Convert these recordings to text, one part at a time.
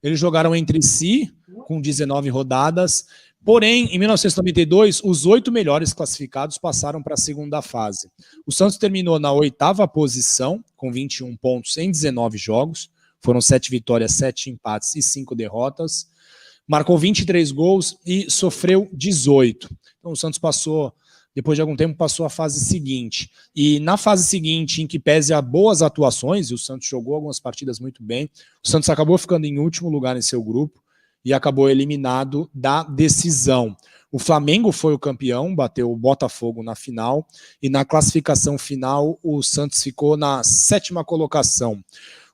Eles jogaram entre si, com 19 rodadas. Porém, em 1992, os 8 melhores classificados passaram para a segunda fase. O Santos terminou na 8ª posição, com 21 pontos em 19 jogos. Foram 7 vitórias, 7 empates e 5 derrotas. Marcou 23 gols e sofreu 18. Então o Santos passou, depois de algum tempo, passou a fase seguinte. E na fase seguinte, em que pese a boas atuações, e o Santos jogou algumas partidas muito bem, o Santos acabou ficando em último lugar em seu grupo e acabou eliminado da decisão. O Flamengo foi o campeão, bateu o Botafogo na final, e na classificação final o Santos ficou na 7ª colocação.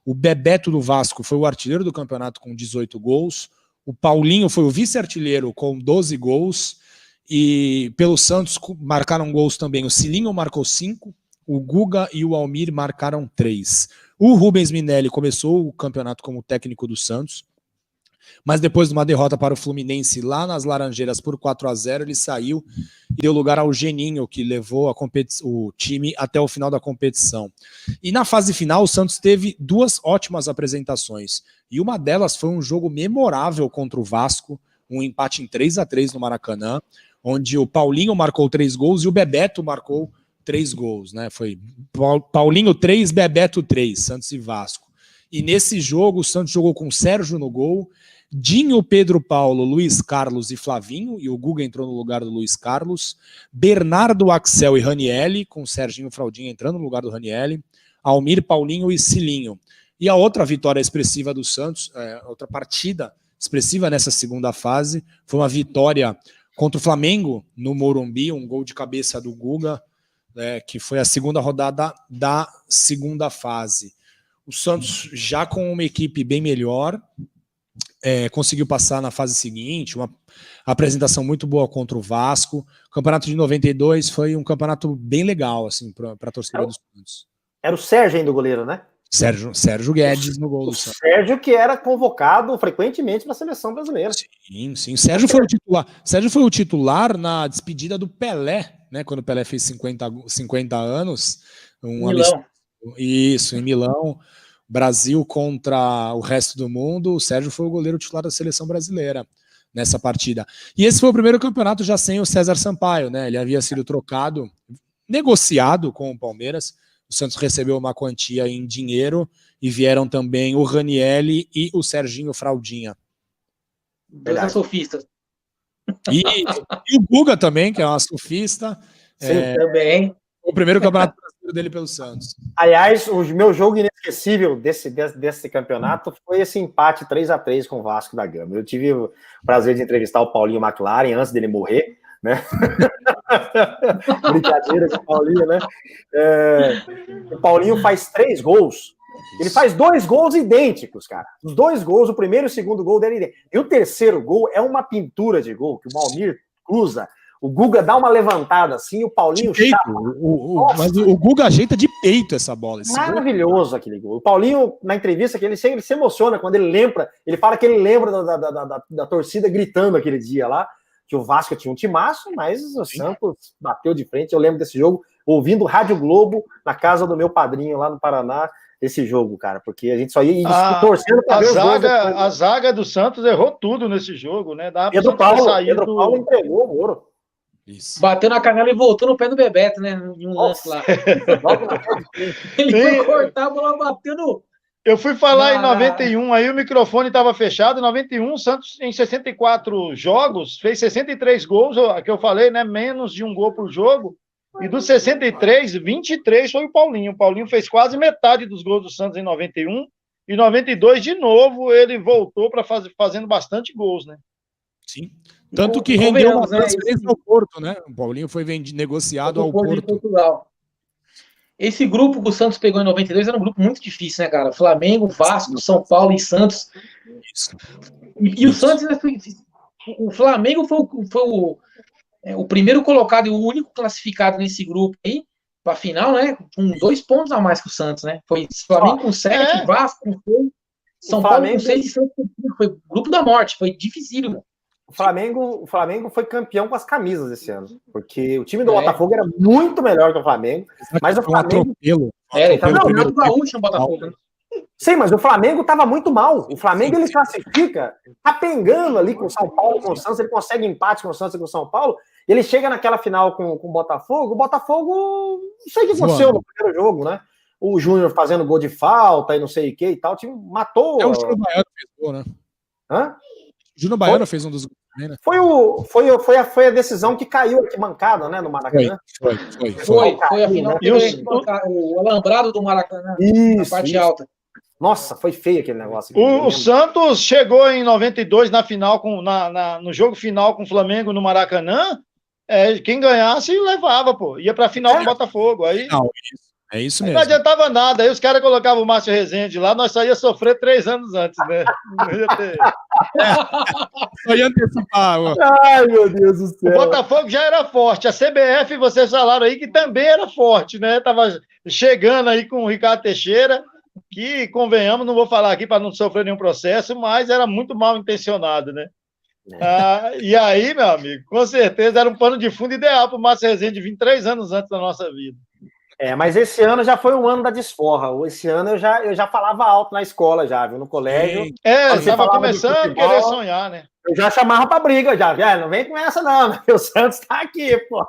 O Bebeto do Vasco foi o artilheiro do campeonato com 18 gols, o Paulinho foi o vice-artilheiro com 12 gols, e pelo Santos marcaram gols também. O Cilinho marcou 5, o Guga e o Almir marcaram 3. O Rubens Minelli começou o campeonato como técnico do Santos, mas depois de uma derrota para o Fluminense lá nas Laranjeiras por 4-0, ele saiu e deu lugar ao Geninho, que levou o time até o final da competição. E na fase final, o Santos teve 2 ótimas apresentações, e uma delas foi um jogo memorável contra o Vasco, um empate em 3-3 no Maracanã, onde o Paulinho marcou 3 gols e o Bebeto marcou 3 gols, né? Foi Paulinho 3, Bebeto 3, Santos e Vasco. E nesse jogo, o Santos jogou com Sérgio no gol, Dinho, Pedro Paulo, Luiz Carlos e Flavinho, e o Guga entrou no lugar do Luiz Carlos, Bernardo, Axel e Ranielli, com Serginho Fraldinha entrando no lugar do Ranielli, Almir, Paulinho e Cilinho. E a outra vitória expressiva do Santos, outra partida expressiva nessa segunda fase, foi uma vitória contra o Flamengo no Morumbi, um gol de cabeça do Guga, que foi a segunda rodada da segunda fase. O Santos, já com uma equipe bem melhor, conseguiu passar na fase seguinte, uma apresentação muito boa contra o Vasco. O campeonato de 92 foi um campeonato bem legal, assim, para a torcida dos Santos. Era o Sérgio ainda o goleiro, né? Sérgio Guedes no gol do Santos. Sérgio, que era convocado frequentemente para a seleção brasileira. Sim, sim. Sérgio foi o titular. Sérgio foi o titular na despedida do Pelé, né? Quando o Pelé fez 50 anos. Milão. Isso, em Milão. Brasil contra o resto do mundo. O Sérgio foi o goleiro titular da seleção brasileira nessa partida. E esse foi o primeiro campeonato já sem o César Sampaio, né? Ele havia sido trocado, negociado com o Palmeiras. O Santos recebeu uma quantia em dinheiro e vieram também o Ranielli e o Serginho Fraldinha. Dois sofistas. E o Guga também, que é uma sofista. Sim, também. O primeiro campeonato brasileiro dele pelo Santos. Aliás, o meu jogo inesquecível desse campeonato foi esse empate 3-3 com o Vasco da Gama. Eu tive o prazer de entrevistar o Paulinho McLaren antes dele morrer, né? Brincadeira com o Paulinho, né? O Paulinho faz 3 gols. Ele faz 2 gols idênticos, cara. Os 2 gols, o primeiro e o segundo gol dele idênticos. E o terceiro gol é uma pintura de gol, que o Valmir cruza. O Guga dá uma levantada assim, o Paulinho chapa. Mas o Guga ajeita de peito essa bola. Maravilhoso gol. Aquele gol. O Paulinho, na entrevista, que ele se emociona quando ele lembra, ele fala que ele lembra da torcida gritando aquele dia lá, que o Vasco tinha um timaço, mas o Santos bateu de frente. Eu lembro desse jogo, ouvindo Rádio Globo na casa do meu padrinho lá no Paraná, esse jogo, cara, porque a gente só ia torcendo para ver a zaga do Santos errou tudo nesse jogo, né? Pedro Paulo entregou o ouro. Isso. Bateu na canela e voltou no pé do Bebeto, né? Em um lance lá. Ele foi cortar, a bola bateu no... Eu fui falar em 91, aí o microfone estava fechado. Em 91, o Santos, em 64 jogos, fez 63 gols, que eu falei, né? Menos de um gol por jogo. E dos 63, 23 foi o Paulinho. O Paulinho fez quase metade dos gols do Santos em 91. E 92, de novo, ele voltou para fazendo bastante gols, né? Sim. Tanto que rendeu uma transferência ao Porto, né? O Paulinho foi negociado ao Porto. Portugal. Esse grupo que o Santos pegou em 92 era um grupo muito difícil, né, cara? Flamengo, Vasco, São Paulo e Santos. Isso. E o Santos, o Flamengo foi o primeiro colocado e o único classificado nesse grupo aí, para a final, né? Com 2 pontos a mais que o Santos, né? Foi Flamengo com 7, Vasco com 6, São Paulo com 6 e Santos com 5. Foi grupo da morte, foi dificílimo. O Flamengo foi campeão com as camisas esse ano, porque o time do Botafogo era muito melhor que o Flamengo, mas o Flamengo... atropelo. Era, então, não, o Gaúcho é o Botafogo. Sim, mas o Flamengo estava muito mal. O Flamengo ele classifica, capengando ali com o São Paulo, com o Santos, ele consegue empate com o Santos e com o São Paulo, e ele chega naquela final com o Botafogo, não sei o que aconteceu no primeiro jogo, né? O Júnior fazendo gol de falta e não sei o que e tal, o time matou. É o Júnior Baiano que fez gol, né? Hã? O Júnior Baiano fez um dos gols também, né? Foi a decisão que caiu aqui bancada, né, no Maracanã. Foi a final que o alambrado do Maracanã, na parte alta. Nossa, foi feio aquele negócio. O Santos chegou em 92 na final, no jogo final com o Flamengo no Maracanã. Quem ganhasse levava, pô. Ia pra final com o Botafogo. Aí, não, é isso mesmo. Não adiantava nada. Aí os caras colocavam o Márcio Rezende lá, nós só ia sofrer 3 anos antes, né? Não ia ter. Só ia antecipar. Ai, meu Deus do céu. O Botafogo já era forte. A CBF, vocês falaram aí que também era forte, né? Tava chegando aí com o Ricardo Teixeira, que, convenhamos, não vou falar aqui para não sofrer nenhum processo, mas era muito mal intencionado, né? E aí, meu amigo, com certeza era um pano de fundo ideal para o Márcio Rezende vir 3 anos antes da nossa vida. Mas esse ano já foi um ano da desforra. Esse ano eu já falava alto na escola, já, viu? No colégio. Estava começando a querer sonhar, né? Eu já chamava pra briga, já. Não vem com essa, não. O Santos tá aqui, pô.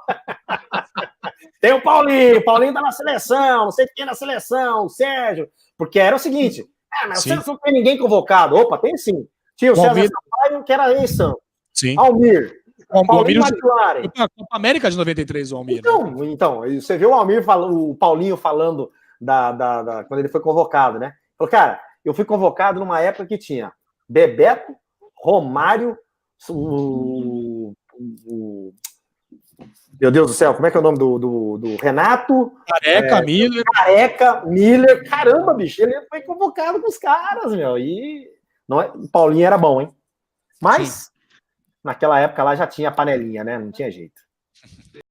Tem o Paulinho tá na seleção, não sei quem na seleção, o Sérgio. Porque era o seguinte, mas o Santos não tem ninguém convocado. Opa, tem sim. Tinha o César Sampaio, que era ex-Santos. Sim. Almir. Paulinho McLaren. Copa América de 93, o Almir. Então, você viu o Paulinho falando quando ele foi convocado, né? Falou, cara, eu fui convocado numa época que tinha Bebeto, Romário, meu Deus do céu, como é que é o nome do Renato? Miller. Caramba, bicho, ele foi convocado com os caras, meu. E o Paulinho era bom, hein? Mas naquela época lá já tinha a panelinha, né? Não tinha jeito.